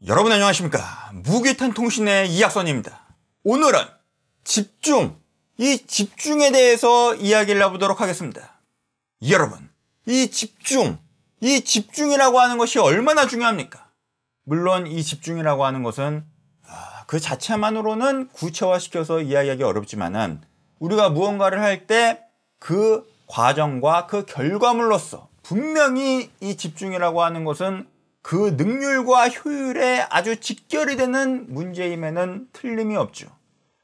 여러분 안녕하십니까? 무기탄 통신의 이학선입니다. 오늘은 집중, 이 집중에 대해서 이야기를 해보도록 하겠습니다. 여러분, 이 집중이라고 하는 것이 얼마나 중요합니까? 물론 이 집중이라고 하는 것은 그 자체만으로는 구체화시켜서 이야기하기 어렵지만은 우리가 무언가를 할 때 그 과정과 그 결과물로서 분명히 이 집중이라고 하는 것은 그 능률과 효율에 아주 직결이 되는 문제임에는 틀림이 없죠.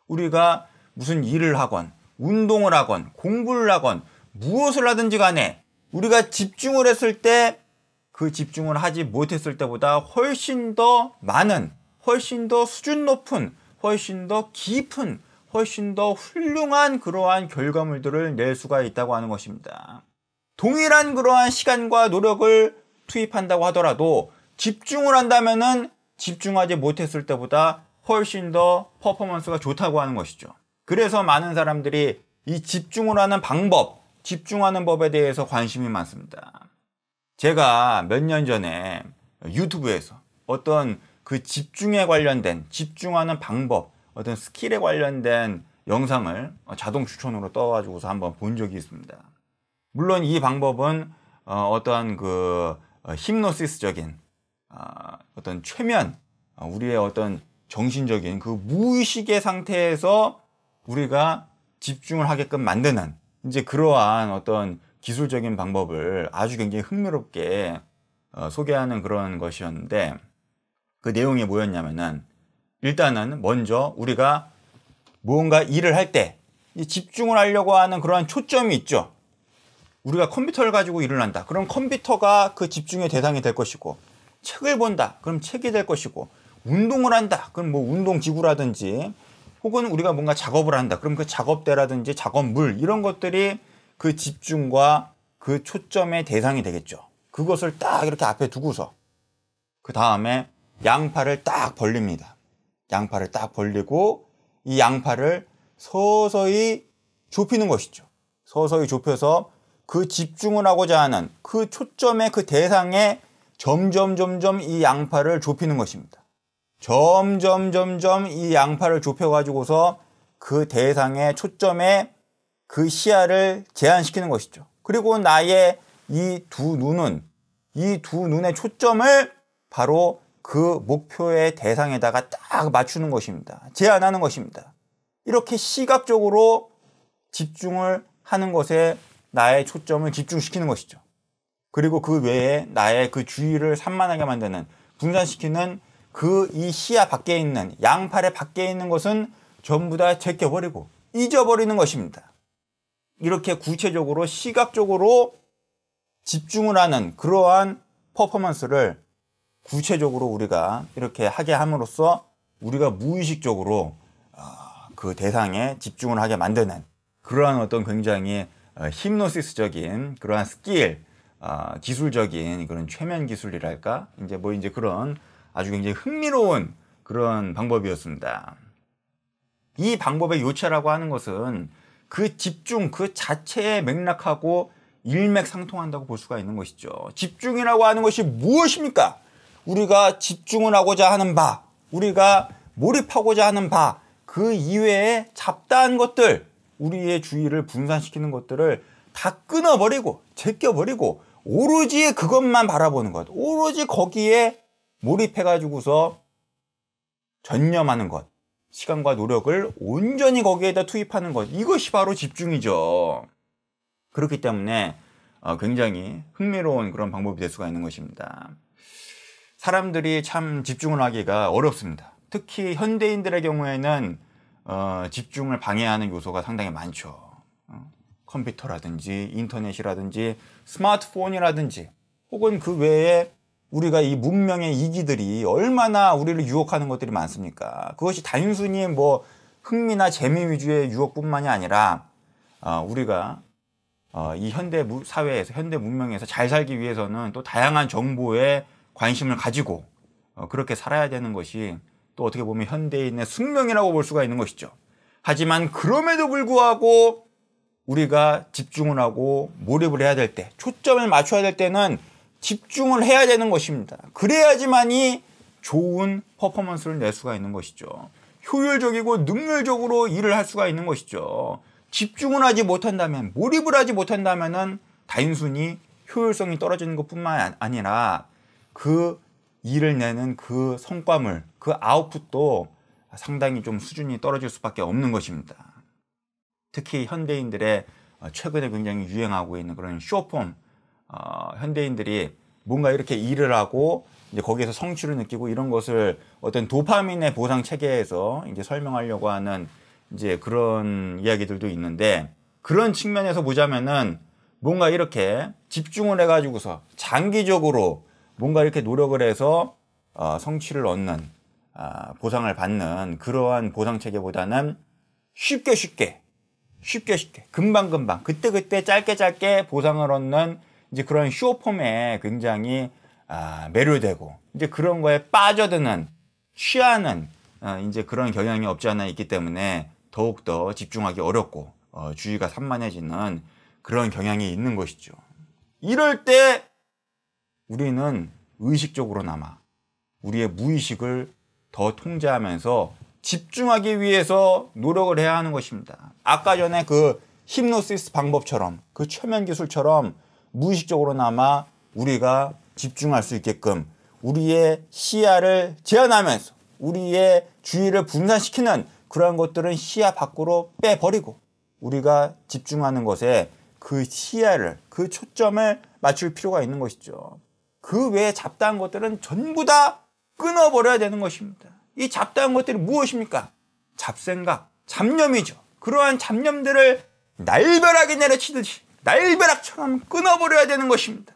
우리가 무슨 일을 하건 운동을 하건 공부를 하건 무엇을 하든지 간에 우리가 집중을 했을 때 그 집중을 하지 못했을 때보다 훨씬 더 많은, 훨씬 더 수준 높은, 훨씬 더 깊은, 훨씬 더 훌륭한 그러한 결과물들을 낼 수가 있다고 하는 것입니다. 동일한 그러한 시간과 노력을 투입한다고 하더라도 집중을 한다면은 집중하지 못했을 때보다 훨씬 더 퍼포먼스가 좋다고 하는 것이죠. 그래서 많은 사람들이 이 집중을 하는 방법, 집중하는 법에 대해서 관심이 많습니다. 제가 몇 년 전에 유튜브에서 어떤 그 집중에 관련된, 집중하는 방법, 어떤 스킬에 관련된 영상을 자동 추천으로 떠가지고서 한번 본 적이 있습니다. 물론 이 방법은 어떠한 그 힙노시스적인 어떤 최면, 우리의 어떤 정신적인 그 무의식의 상태에서 우리가 집중을 하게끔 만드는 이제 그러한 어떤 기술적인 방법을 아주 굉장히 흥미롭게 소개하는 그런 것이었는데, 그 내용이 뭐였냐면은 일단은 먼저 우리가 무언가 일을 할 때 집중을 하려고 하는 그러한 초점이 있죠. 우리가 컴퓨터를 가지고 일을 한다. 그럼 컴퓨터가 그 집중의 대상이 될 것이고, 책을 본다. 그럼 책이 될 것이고, 운동을 한다. 그럼 뭐 운동기구라든지, 혹은 우리가 뭔가 작업을 한다. 그럼 그 작업대라든지 작업물 이런 것들이 그 집중과 그 초점의 대상이 되겠죠. 그것을 딱 이렇게 앞에 두고서 그 다음에 양팔을 딱 벌립니다. 양팔을 딱 벌리고 이 양팔을 서서히 좁히는 것이죠. 서서히 좁혀서 그 집중을 하고자 하는 그 초점의 그 대상에 점점 이 양팔을 좁히는 것입니다. 점점 이 양팔을 좁혀가지고서 그 대상의 초점에 그 시야를 제한시키는 것이죠. 그리고 나의 이 두 눈의 초점을 바로 그 목표의 대상에다가 딱 맞추는 것입니다. 제한하는 것입니다. 이렇게 시각적으로 집중을 하는 것에 나의 초점을 집중시키는 것이죠. 그리고 그 외에 나의 그 주의를 산만하게 만드는, 분산시키는 그 이 시야 밖에 있는, 양팔의 밖에 있는 것은 전부 다 제껴버리고 잊어버리는 것입니다. 이렇게 구체적으로 시각적으로 집중을 하는 그러한 퍼포먼스를 구체적으로 우리가 이렇게 하게 함으로써 우리가 무의식적으로 그 대상에 집중을 하게 만드는 그러한 어떤 굉장히 힙노시스적인 그러한 스킬, 기술적인 그런 최면 기술이랄까, 이제 그런 아주 굉장히 흥미로운 그런 방법이었습니다. 이 방법의 요체라고 하는 것은 그 집중 그 자체의 맥락하고 일맥상통한다고 볼 수가 있는 것이죠. 집중이라고 하는 것이 무엇입니까? 우리가 집중을 하고자 하는 바, 우리가 몰입하고자 하는 바, 그 이외에 잡다한 것들, 우리의 주의를 분산시키는 것들을 다 끊어버리고 제껴버리고 오로지 그것만 바라보는 것, 오로지 거기에 몰입해가지고서 전념하는 것, 시간과 노력을 온전히 거기에다 투입하는 것, 이것이 바로 집중이죠. 그렇기 때문에 굉장히 흥미로운 그런 방법이 될 수가 있는 것입니다. 사람들이 참 집중을 하기가 어렵습니다. 특히 현대인들의 경우에는 집중을 방해하는 요소가 상당히 많죠. 컴퓨터라든지 인터넷이라든지 스마트폰이라든지, 혹은 그 외에 우리가 이 문명의 이기들이 얼마나 우리를 유혹하는 것들이 많습니까? 그것이 단순히 뭐 흥미나 재미 위주의 유혹뿐만이 아니라 우리가 이 현대 사회에서, 현대 문명에서 잘 살기 위해서는 또 다양한 정보에 관심을 가지고 그렇게 살아야 되는 것이 또 어떻게 보면 현대인의 숙명이라고 볼 수가 있는 것이죠. 하지만 그럼에도 불구하고 우리가 집중을 하고 몰입을 해야 될 때, 초점을 맞춰야 될 때는 집중을 해야 되는 것입니다. 그래야지만이 좋은 퍼포먼스를 낼 수가 있는 것이죠. 효율적이고 능률적으로 일을 할 수가 있는 것이죠. 집중을 하지 못한다면, 몰입을 하지 못한다면은 단순히 효율성이 떨어지는 것뿐만 아니라 그 일을 내는 그 성과물, 그 아웃풋도 상당히 좀 수준이 떨어질 수밖에 없는 것입니다. 특히 현대인들의 최근에 굉장히 유행하고 있는 그런 쇼폼, 현대인들이 뭔가 이렇게 일을 하고 이제 거기에서 성취를 느끼고 이런 것을 어떤 도파민의 보상 체계에서 이제 설명하려고 하는 이제 그런 이야기들도 있는데, 그런 측면에서 보자면은 뭔가 이렇게 집중을 해가지고서 장기적으로 뭔가 이렇게 노력을 해서 성취를 얻는, 보상을 받는 그러한 보상 체계보다는 쉽게 금방금방 그때 짧게 보상을 얻는 이제 그런 쇼폼에 굉장히 매료되고 이제 그런 거에 빠져드는, 취하는 이제 그런 경향이 없지 않아 있기 때문에 더욱더 집중하기 어렵고 주의가 산만해지는 그런 경향이 있는 것이죠. 이럴 때 우리는 의식적으로나마 우리의 무의식을 더 통제하면서 집중하기 위해서 노력을 해야 하는 것입니다. 아까 전에 그 힙노시스 방법처럼, 그 최면 기술처럼 무의식적으로나마 우리가 집중할 수 있게끔 우리의 시야를 제한하면서 우리의 주의를 분산시키는 그러한 것들은 시야 밖으로 빼버리고 우리가 집중하는 것에 그 시야를, 그 초점을 맞출 필요가 있는 것이죠. 그 외에 잡다한 것들은 전부 다 끊어버려야 되는 것입니다. 이 잡다한 것들이 무엇입니까? 잡생각, 잡념이죠. 그러한 잡념들을 날벼락이 내려치듯이 날벼락처럼 끊어버려야 되는 것입니다.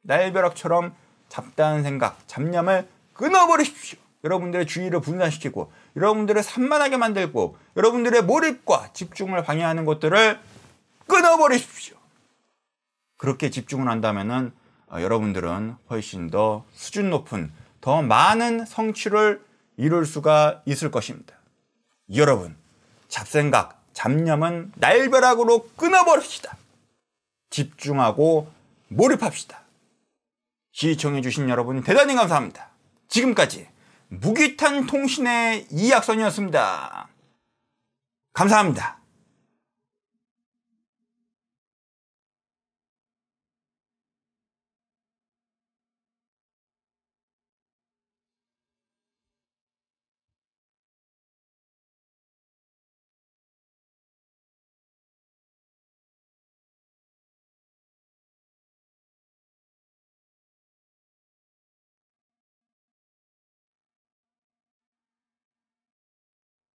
날벼락처럼 잡다한 생각, 잡념을 끊어버리십시오. 여러분들의 주의를 분산시키고 여러분들을 산만하게 만들고 여러분들의 몰입과 집중을 방해하는 것들을 끊어버리십시오. 그렇게 집중을 한다면은 여러분들은 훨씬 더 수준 높은, 더 많은 성취를 이룰 수가 있을 것입니다. 여러분, 잡생각, 잡념은 날벼락으로 끊어버립시다. 집중하고 몰입합시다. 시청해주신 여러분 대단히 감사합니다. 지금까지 무기탄 통신의 이학선이었습니다. 감사합니다.